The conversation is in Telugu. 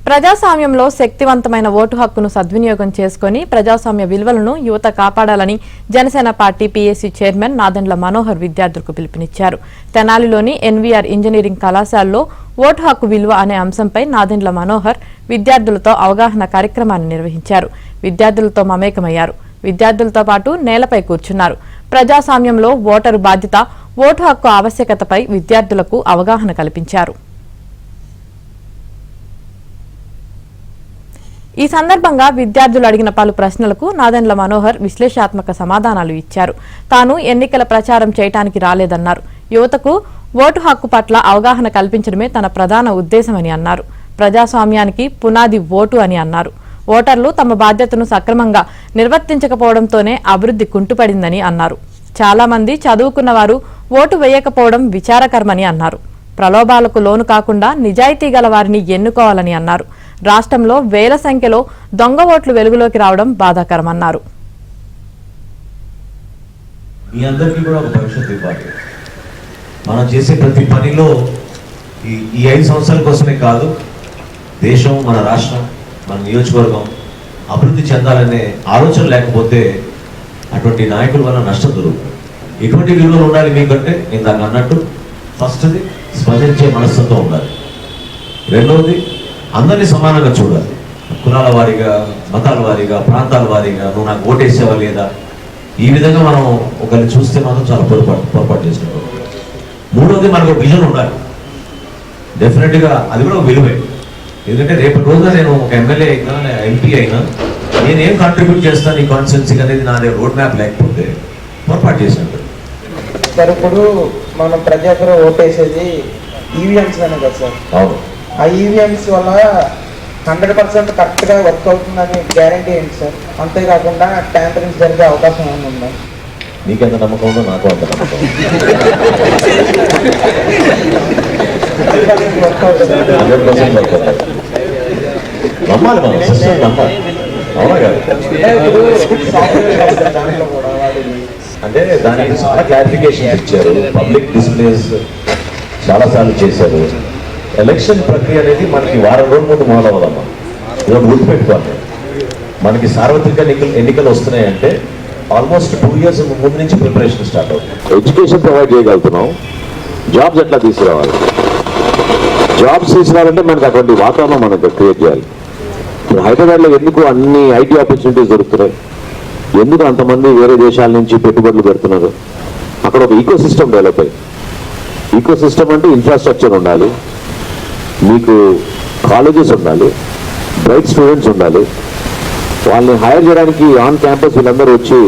ప్రజాస్వామ్యంలో శక్తివంతమైన ఓటు హక్కును సద్వినియోగం చేసుకుని ప్రజాస్వామ్య విలువలను యువత కాపాడాలని Janasena party PAC chairman Nadendla Manohar విద్యార్థులకు పిలుపునిచ్చారు. తెనాలిలోని ఎన్వీఆర్ ఇంజనీరింగ్ కళాశాలలో ఓటు హక్కు విలువ అనే అంశంపై నాదెండ్ల మనోహర్ విద్యార్థులతో అవగాహన కార్యక్రమాన్ని నిర్వహించారు. విద్యార్థులతో మమేకమయ్యారు. విద్యార్థులతో పాటు నేలపై కూర్చున్నారు. ప్రజాస్వామ్యంలో ఓటరు బాధ్యత, ఓటు హక్కు ఆవశ్యకతపై విద్యార్థులకు అవగాహన కల్పించారు. ఈ సందర్భంగా విద్యార్థులు అడిగిన పలు ప్రశ్నలకు నాదెండ్ల మనోహర్ విశ్లేషణాత్మక సమాధానాలు ఇచ్చారు. తాను ఎన్నికల ప్రచారం చేయడానికి రాలేదన్నారు. యువతకు ఓటు హక్కు పట్ల అవగాహన కల్పించడమే తన ప్రధాన ఉద్దేశమని అన్నారు. ప్రజాస్వామ్యానికి పునాది ఓటు అని అన్నారు. ఓటర్లు తమ బాధ్యతను సక్రమంగా నిర్వర్తించకపోవడంతోనే అభివృద్ధి కుంటుపడిందని అన్నారు. చాలా మంది చదువుకున్న వారు ఓటు వేయకపోవడం విచారకరమని అన్నారు. ప్రలోభాలకు లోను కాకుండా నిజాయితీ గల వారిని ఎన్నుకోవాలని అన్నారు. రాష్ట్రంలో వేల సంఖ్యలో దొంగ ఓట్లు వెలుగులోకి రావడం బాధాకరమన్నారు. మీ అందరికీ కూడా ఒక భవిష్యత్తు ఇవ్వాలి. మనం చేసే ప్రతి పనిలో ఈ 5 సంవత్సరాల కోసమే కాదు, దేశం, మన రాష్ట్రం, మన నియోజకవర్గం అభివృద్ధి చెందాలనే ఆలోచన లేకపోతే అటువంటి నాయకుల వల్ల నష్టం జరుగుతుంది. ఎటువంటి విలువలు ఉండాలి మీకంటే నేను దాన్ని అన్నట్టు ఫస్ట్ది స్పందించే మనస్తత్వం ఉండాలి. రెండవది అందరినీ సమానంగా చూడాలి. కులాల వారీగా, మతాల వారీగా, ప్రాంతాల వారీగా నువ్వు నాకు ఓటేసావా లేదా, ఈ విధంగా మనం ఒకరిని చూస్తే మాత్రం చాలా పొరపాటు చేసినట్టు. మూడవది మనకు విజన్ ఉండాలి. డెఫినెట్గా అది కూడా ఒక విలువే. ఎందుకంటే రేపటి రోజున నేను ఒక ఎమ్మెల్యే అయినా, ఎంపీ అయినా నేనేం కాంట్రిబ్యూట్ చేస్తాను ఈ కాన్స్టిట్యున్సీకి అనేది నా దగ్గర రోడ్ మ్యాప్ లేకపోతే పొరపాటు చేసినట్టు. సార్ ఇప్పుడు మనం ప్రతి ఒక్కరు ఓటేసేది ఈవీఎంస్ అనే కదా సార్. అవును. ఆ ఈవీఎంస్ వల్ల 100% కరెక్ట్గా వర్క్ అవుతుందని గ్యారంటీ ఏంటి సార్? అంతేకాకుండా ట్యాంపరింగ్ జరిగే అవకాశం ఏమైనా ఉందా? నీకెంత నమ్మకం ఉందో నాకు అంత నమ్మకం. నమ్మాలి, మనం సిస్టమ్ నమ్మాలి. అవునా కాదు? అంటే దానికి చాలా క్లారిఫికేషన్ ఇచ్చారు. పబ్లిక్ డిస్ప్లేస్ చాలాసార్లు చేశారు. ఎలక్షన్ ప్రక్రియ అనేది మనకి వారం రోజుల ముందు మొదలవ్వదమ్మా. ఇవాళ గుర్తుపెట్టుకోవాలి, మనకి సార్వత్రిక ఎన్నికలు వస్తున్నాయంటే ఆల్మోస్ట్ 2 years ముందు నుంచి ప్రిపరేషన్ స్టార్ట్ అవుతుంది. ఎడ్యుకేషన్ ప్రొవైడ్ చేయగలుగుతున్నాం, జాబ్స్ ఎట్లా తీసుకురావాలి? జాబ్స్ తీసుకురావాలంటే మనకి అటువంటి వాతావరణం మనం క్రియేట్ చేయాలి. ఇప్పుడు హైదరాబాద్లో ఎందుకు అన్ని ఐటీ ఆపర్చునిటీస్ దొరుకుతున్నాయి? ఎందుకు అంతమంది వేరే దేశాల నుంచి పెట్టుబడులు పెడుతున్నారు? అక్కడ ఒక ఈకో సిస్టమ్ డెవలప్ అయ్యి, ఈకో సిస్టమ్ అంటే ఇన్ఫ్రాస్ట్రక్చర్ ఉండాలి, మీకు కాలేజెస్ ఉండాలి, బ్రైట్ స్టూడెంట్స్ ఉండాలి. వాళ్ళని హైర్ చేయడానికి ఆన్ క్యాంపస్ వీళ్ళందరూ వచ్చి